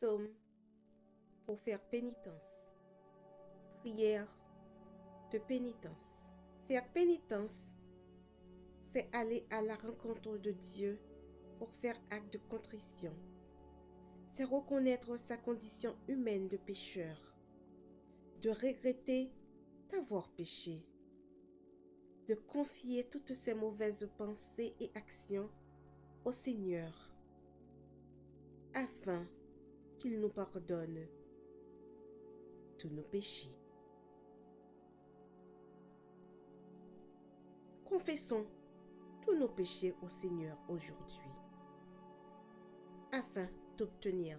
Psaume pour faire pénitence. Prière de pénitence. Faire pénitence, c'est aller à la rencontre de Dieu pour faire acte de contrition. C'est reconnaître sa condition humaine de pécheur, de regretter d'avoir péché, de confier toutes ses mauvaises pensées et actions au Seigneur, afin qu'il nous pardonne tous nos péchés. Confessons tous nos péchés au Seigneur aujourd'hui, afin d'obtenir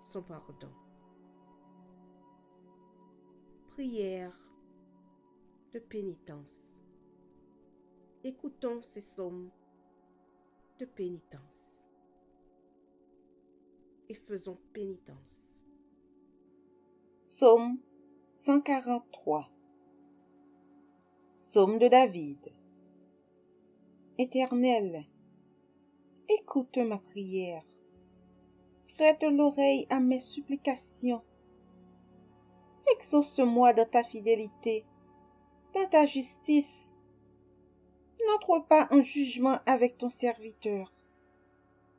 son pardon. Prière de pénitence. Écoutons ces psaumes de pénitence et faisons pénitence. Psaume 143. Psaume de David. Éternel, écoute ma prière. Prête l'oreille à mes supplications. Exauce-moi dans ta fidélité, dans ta justice. N'entre pas en jugement avec ton serviteur,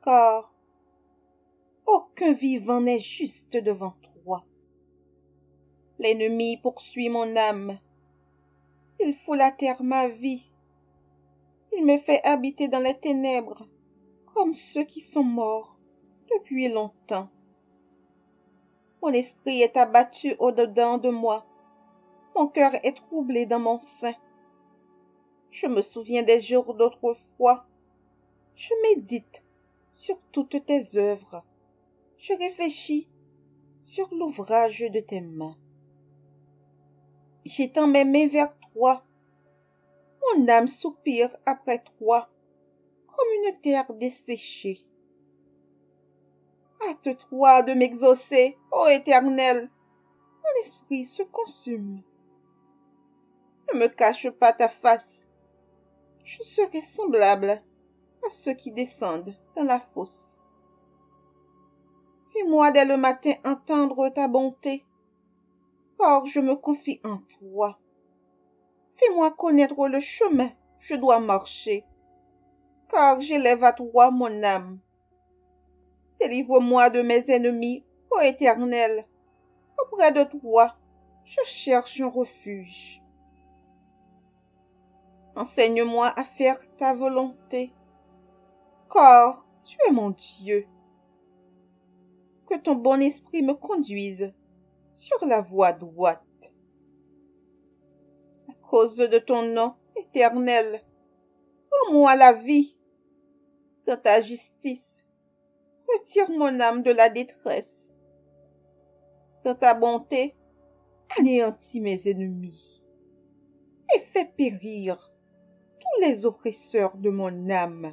car aucun vivant n'est juste devant toi. L'ennemi poursuit mon âme. Il foule à terre ma vie. Il me fait habiter dans les ténèbres, comme ceux qui sont morts depuis longtemps. Mon esprit est abattu au-dedans de moi. Mon cœur est troublé dans mon sein. Je me souviens des jours d'autrefois. Je médite sur toutes tes œuvres. Je réfléchis sur l'ouvrage de tes mains. J'étends mes mains vers toi. Mon âme soupire après toi, comme une terre desséchée. Hâte-toi de m'exaucer, ô Éternel. Mon esprit se consume. Ne me cache pas ta face. Je serai semblable à ceux qui descendent dans la fosse. Fais-moi dès le matin entendre ta bonté, car je me confie en toi. Fais-moi connaître le chemin où je dois marcher, car j'élève à toi mon âme. Délivre-moi de mes ennemis, ô Éternel. Auprès de toi, je cherche un refuge. Enseigne-moi à faire ta volonté, car tu es mon Dieu. Que ton bon esprit me conduise sur la voie droite. À cause de ton nom, Éternel, rends-moi la vie. Dans ta justice, retire mon âme de la détresse. Dans ta bonté, anéantis mes ennemis et fais périr tous les oppresseurs de mon âme,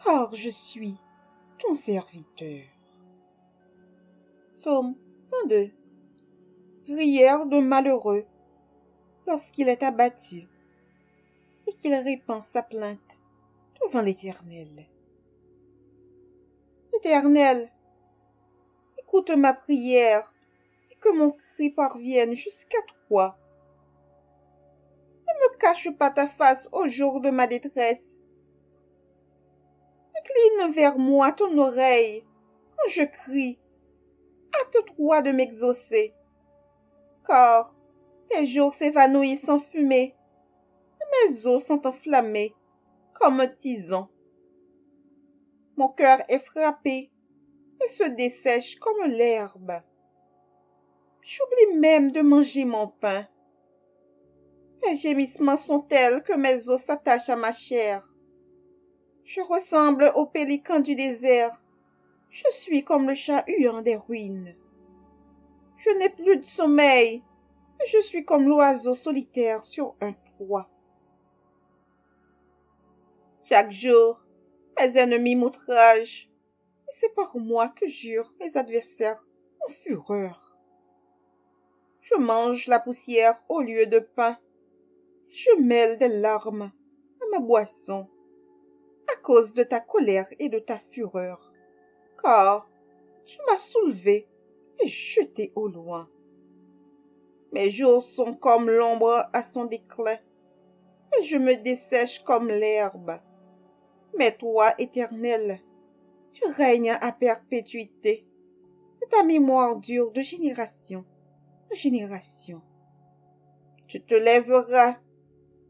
car je suis ton serviteur. Psaume 102. Prière de malheureux lorsqu'il est abattu et qu'il répand sa plainte devant l'Éternel. Éternel, écoute ma prière et que mon cri parvienne jusqu'à toi. Ne me cache pas ta face au jour de ma détresse. Incline vers moi ton oreille quand je crie. Hâte-toi de m'exaucer, car mes jours s'évanouissent en fumée, et mes os sont enflammés comme un tison. Mon cœur est frappé et se dessèche comme l'herbe. J'oublie même de manger mon pain. Mes gémissements sont tels que mes os s'attachent à ma chair. Je ressemble au pélican du désert. Je suis comme le chat huant des ruines. Je n'ai plus de sommeil. Je suis comme l'oiseau solitaire sur un toit. Chaque jour, mes ennemis m'outragent, et c'est par moi que jurent mes adversaires en fureur. Je mange la poussière au lieu de pain. Je mêle des larmes à ma boisson, à cause de ta colère et de ta fureur, car tu m'as soulevé et jeté au loin. Mes jours sont comme l'ombre à son déclin, et je me dessèche comme l'herbe. Mais toi, Éternel, tu règnes à perpétuité, et ta mémoire dure de génération en génération. Tu te lèveras,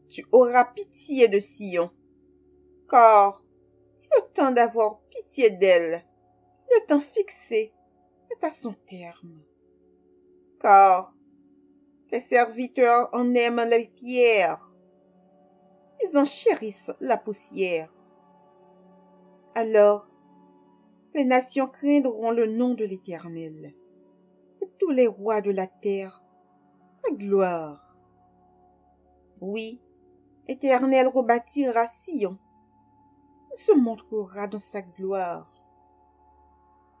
tu auras pitié de Sion, car le temps d'avoir pitié d'elle, le temps fixé est à son terme. Car tes serviteurs en aiment les pierres, ils en chérissent la poussière. Alors, les nations craindront le nom de l'Éternel, et tous les rois de la terre, ta gloire. Oui, l'Éternel rebâtira Sion, il se montrera dans sa gloire.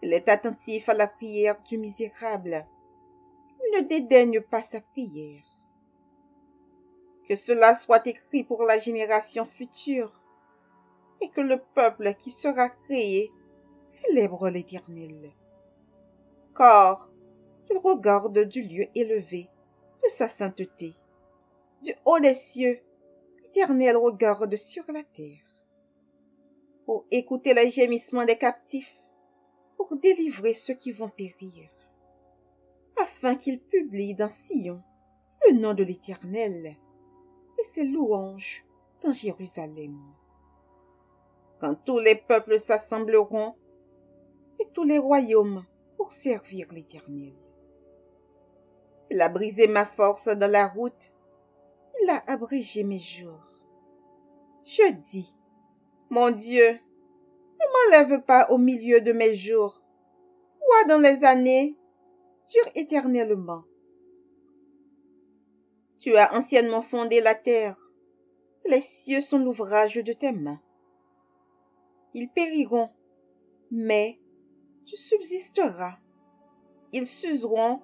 Il est attentif à la prière du misérable, il ne dédaigne pas sa prière. Que cela soit écrit pour la génération future, et que le peuple qui sera créé célèbre l'Éternel. Car il regarde du lieu élevé de sa sainteté. Du haut des cieux, l'Éternel regarde sur la terre, pour écouter les gémissements des captifs, pour délivrer ceux qui vont périr, afin qu'il publie dans Sion le nom de l'Éternel et ses louanges dans Jérusalem. Quand tous les peuples s'assembleront et tous les royaumes pour servir l'Éternel. Il a brisé ma force dans la route, il a abrégé mes jours. Je dis, mon Dieu, ne m'enlève pas au milieu de mes jours. Toi dans les années, dure éternellement. Tu as anciennement fondé la terre, les cieux sont l'ouvrage de tes mains. Ils périront, mais tu subsisteras. Ils s'useront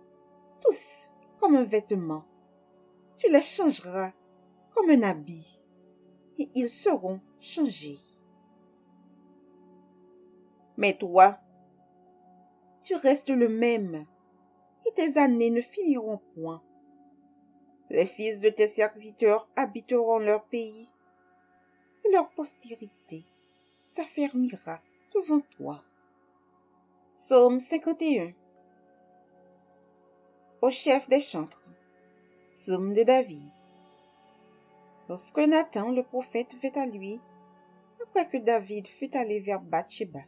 tous comme un vêtement. Tu les changeras comme un habit, et ils seront changés. Mais toi, tu restes le même, et tes années ne finiront point. Les fils de tes serviteurs habiteront leur pays, et leur postérité s'affermira devant toi. Psaume 51. Au chef des chantres. Psaume de David. Lorsque Nathan le prophète vint à lui, après que David fut allé vers Bathsheba.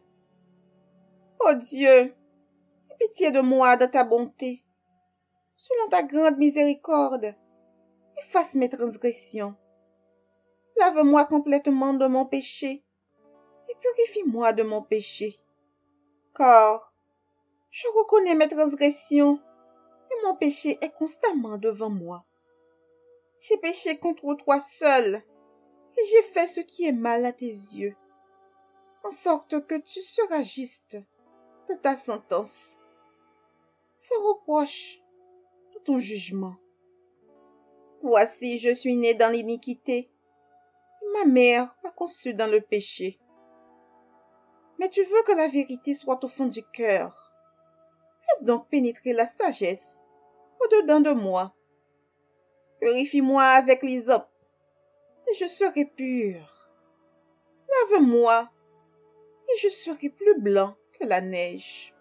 Ô Dieu, aie pitié de moi dans ta bonté. Selon ta grande miséricorde, efface mes transgressions. Lave-moi complètement de mon péché et purifie-moi de mon péché. Car je reconnais mes transgressions et mon péché est constamment devant moi. J'ai péché contre toi seul et j'ai fait ce qui est mal à tes yeux, en sorte que tu seras juste de ta sentence, sans reproche de ton jugement. Voici, je suis né dans l'iniquité, et ma mère m'a conçu dans le péché. Mais tu veux que la vérité soit au fond du cœur. Fais donc pénétrer la sagesse au-dedans de moi. Purifie-moi avec l'hysope, et je serai pur. Lave-moi, et je serai plus blanc que la neige.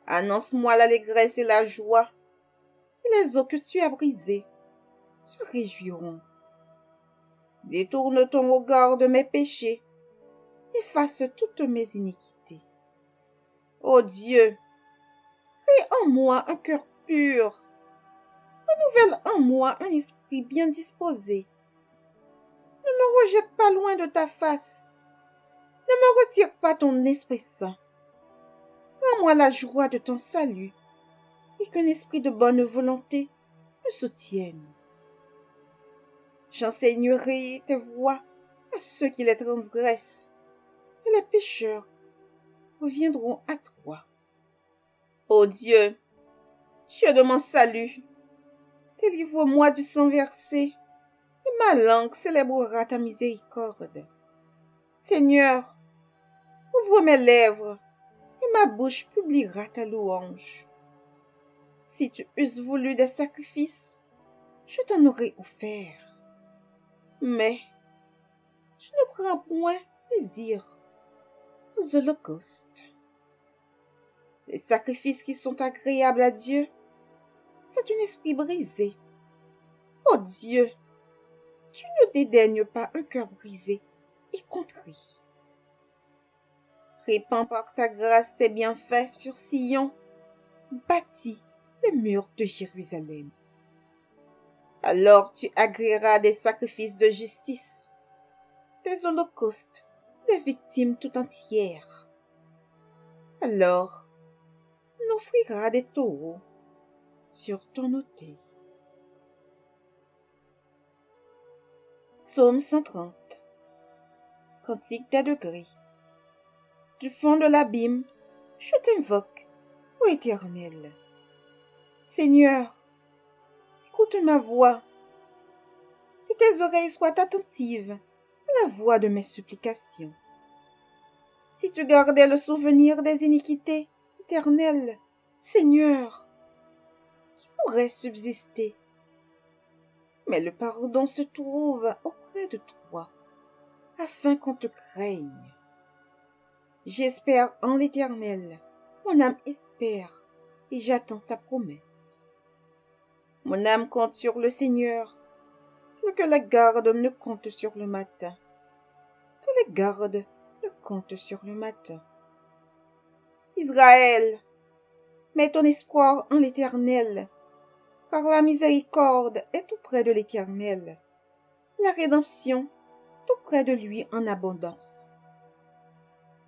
Annonce-moi l'allégresse et la joie, et les os que tu as brisés se réjouiront. Détourne ton regard de mes péchés, efface toutes mes iniquités. Ô Dieu, crée en moi un cœur pur, renouvelle en moi un esprit bien disposé. Ne me rejette pas loin de ta face, ne me retire pas ton Esprit Saint. Rends-moi la joie de ton salut, et qu'un esprit de bonne volonté me soutienne. J'enseignerai tes voies à ceux qui les transgressent, et les pécheurs reviendront à toi. Ô Dieu, Dieu de mon salut, délivre-moi du sang versé, et ma langue célébrera ta miséricorde. Seigneur, ouvre mes lèvres, et ma bouche publiera ta louange. Si tu eusses voulu des sacrifices, je t'en aurais offert. Mais tu ne prends point plaisir aux holocaustes. Les sacrifices qui sont agréables à Dieu, c'est un esprit brisé. Oh Dieu, tu ne dédaignes pas un cœur brisé et contrit. Répands par ta grâce tes bienfaits sur Sion, bâtis les murs de Jérusalem. Alors tu agréeras des sacrifices de justice, des holocaustes, des victimes tout entières. Alors on offrira des taureaux sur ton autel. Psaume 130. Cantique des degrés. Du fond de l'abîme, je t'invoque, ô Éternel. Seigneur, écoute ma voix, que tes oreilles soient attentives à la voix de mes supplications. Si tu gardais le souvenir des iniquités, Éternel, Seigneur, qui pourrait subsister? Mais le pardon se trouve auprès de toi, afin qu'on te craigne. J'espère en l'Éternel, mon âme espère, et j'attends sa promesse. Mon âme compte sur le Seigneur, plus que la garde ne compte sur le matin. Que les gardes ne comptent sur le matin. Israël, mets ton espoir en l'Éternel, car la miséricorde est tout près de l'Éternel, la rédemption tout près de lui en abondance.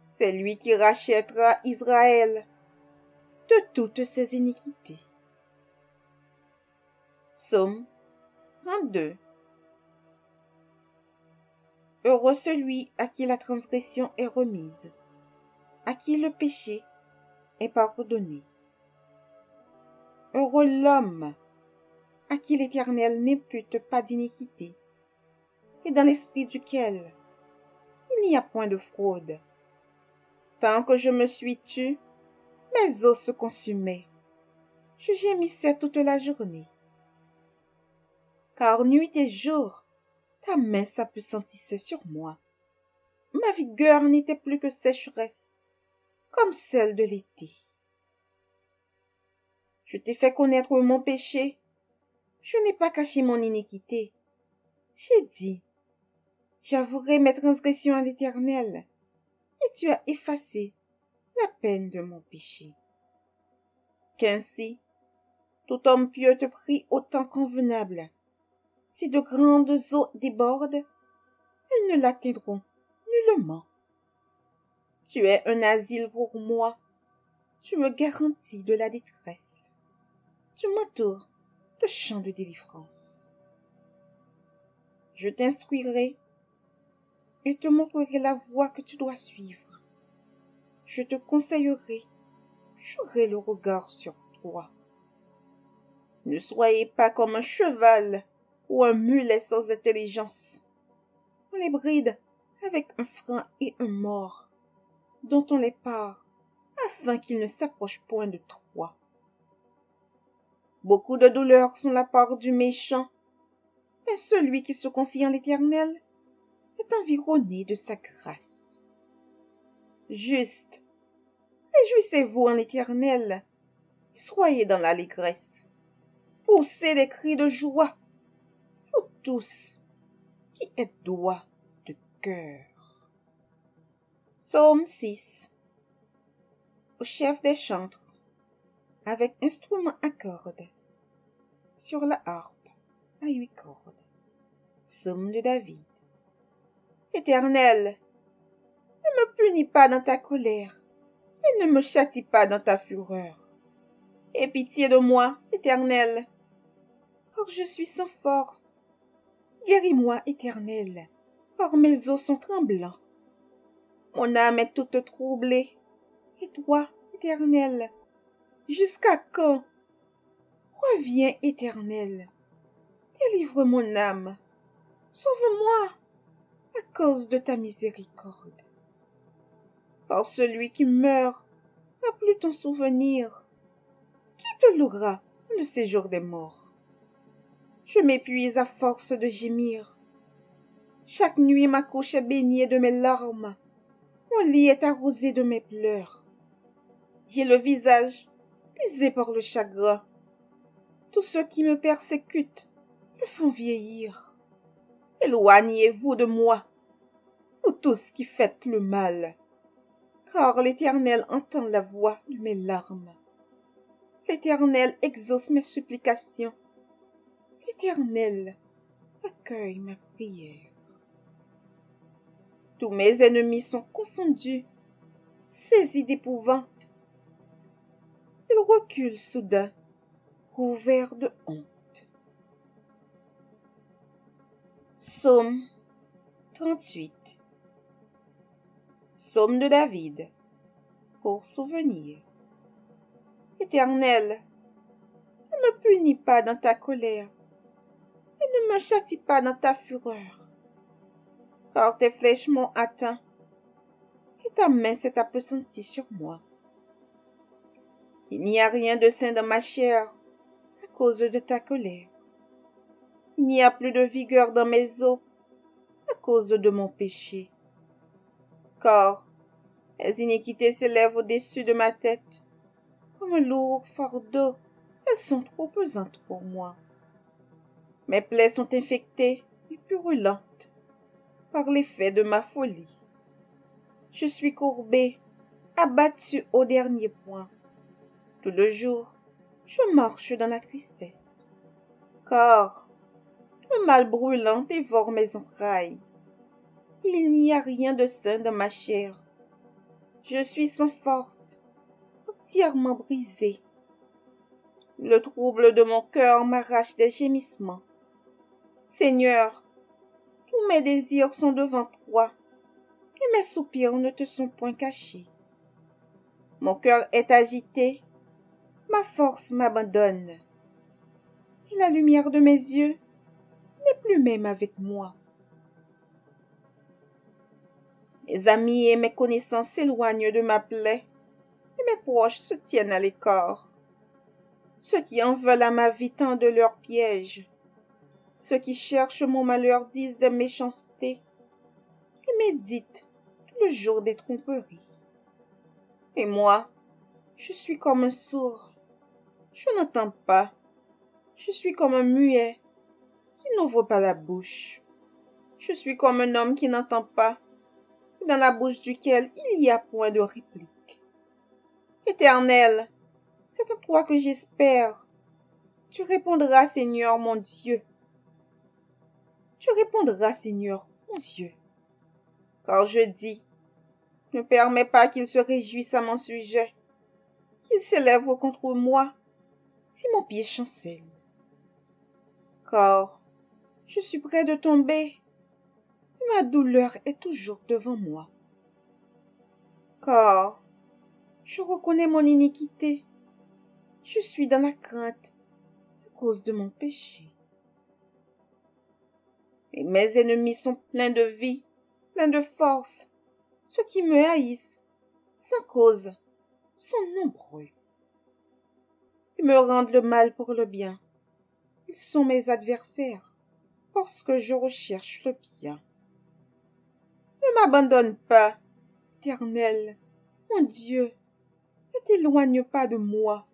C'est lui qui rachètera Israël de toutes ses iniquités. Psaume 32. Heureux celui à qui la transgression est remise, à qui le péché est pardonné. Heureux l'homme à qui l'Éternel n'impute pas d'iniquité, et dans l'esprit duquel il n'y a point de fraude. Tant que je me suis tue, mes os se consumaient. Je gémissais toute la journée. Car nuit et jour, ta main s'appesantissait sur moi. Ma vigueur n'était plus que sécheresse, comme celle de l'été. Je t'ai fait connaître mon péché. Je n'ai pas caché mon iniquité. J'ai dit, j'avouerai mes transgressions à l'Éternel, et tu as effacé la peine de mon péché. Qu'ainsi, tout homme pieux te prie au temps convenable. Si de grandes eaux débordent, elles ne l'atteindront nullement. Tu es un asile pour moi. Tu me garantis de la détresse. Tu m'entoures de chants de délivrance. Je t'instruirai et te montrerai la voie que tu dois suivre. Je te conseillerai, j'aurai le regard sur toi. Ne soyez pas comme un cheval ou un mulet sans intelligence. On les bride avec un frein et un mors, dont on les pare afin qu'ils ne s'approchent point de toi. Beaucoup de douleurs sont la part du méchant, mais celui qui se confie en l'Éternel est environné de sa grâce. Juste, réjouissez-vous en l'Éternel et soyez dans l'allégresse. Poussez des cris de joie, vous tous qui êtes doux de cœur. Psaume 6. Au chef des chantres, avec instrument à cordes, sur la harpe à 8 cordes. Psaume de David. Éternel, ne me punis pas dans ta colère, et ne me châtie pas dans ta fureur. Aie pitié de moi, Éternel, car je suis sans force. Guéris-moi, Éternel, car mes os sont tremblants. Mon âme est toute troublée. Et toi, Éternel, jusqu'à quand? Reviens, Éternel, délivre mon âme. Sauve-moi à cause de ta miséricorde. Car celui qui meurt plus ton souvenir. Qui te louera dans le séjour des morts? Je m'épuise à force de gémir. Chaque nuit ma couche est baignée de mes larmes. Mon lit est arrosé de mes pleurs. J'ai le visage usé par le chagrin. Tous ceux qui me persécutent me font vieillir. Éloignez-vous de moi, vous tous qui faites le mal, car l'Éternel entend la voix de mes larmes. L'Éternel exauce mes supplications. L'Éternel accueille ma prière. Tous mes ennemis sont confondus, saisis d'épouvante. Ils reculent soudain, couverts de honte. Psaume 38. Psaume de David, pour souvenir. Éternel, ne me punis pas dans ta colère, et ne me châtie pas dans ta fureur, car tes flèches m'ont atteint, et ta main s'est appesantie sur moi. Il n'y a rien de sain dans ma chair à cause de ta colère. Il n'y a plus de vigueur dans mes os à cause de mon péché. Car les iniquités s'élèvent au-dessus de ma tête. Comme un lourd fardeau, elles sont trop pesantes pour moi. Mes plaies sont infectées et purulentes par l'effet de ma folie. Je suis courbé, abattu au dernier point. Tout le jour, je marche dans la tristesse. Car le mal brûlant dévore mes entrailles. Il n'y a rien de sain dans ma chair. Je suis sans force, entièrement brisé. Le trouble de mon cœur m'arrache des gémissements. Seigneur, tous mes désirs sont devant toi, et mes soupirs ne te sont point cachés. Mon cœur est agité, ma force m'abandonne, et la lumière de mes yeux n'est plus même avec moi. Mes amis et mes connaissances s'éloignent de ma plaie, et mes proches se tiennent à l'écart. Ceux qui en veulent à ma vie tendent leurs pièges. Ceux qui cherchent mon malheur disent des méchancetés et méditent tout le jour des tromperies. Et moi, je suis comme un sourd. Je n'entends pas. Je suis comme un muet qui n'ouvre pas la bouche. Je suis comme un homme qui n'entend pas, et dans la bouche duquel il n'y a point de réplique. Éternel, c'est en toi que j'espère. Tu répondras, Seigneur mon Dieu. Tu répondras, Seigneur mon Dieu. Car je dis, ne permets pas qu'il se réjouisse à mon sujet, qu'il s'élève contre moi si mon pied chancelle. Car je suis près de tomber, et ma douleur est toujours devant moi. Car je reconnais mon iniquité, je suis dans la crainte à cause de mon péché. Et mes ennemis sont pleins de vie, pleins de force. Ceux qui me haïssent, sans cause, sont nombreux. Ils me rendent le mal pour le bien. Ils sont mes adversaires, parce que je recherche le bien. Ne m'abandonne pas, Éternel, mon Dieu, ne t'éloigne pas de moi.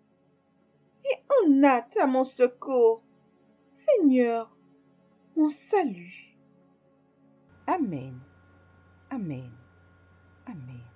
Et en hâte à mon secours, Seigneur, mon salut. Amen. Amen. Amen.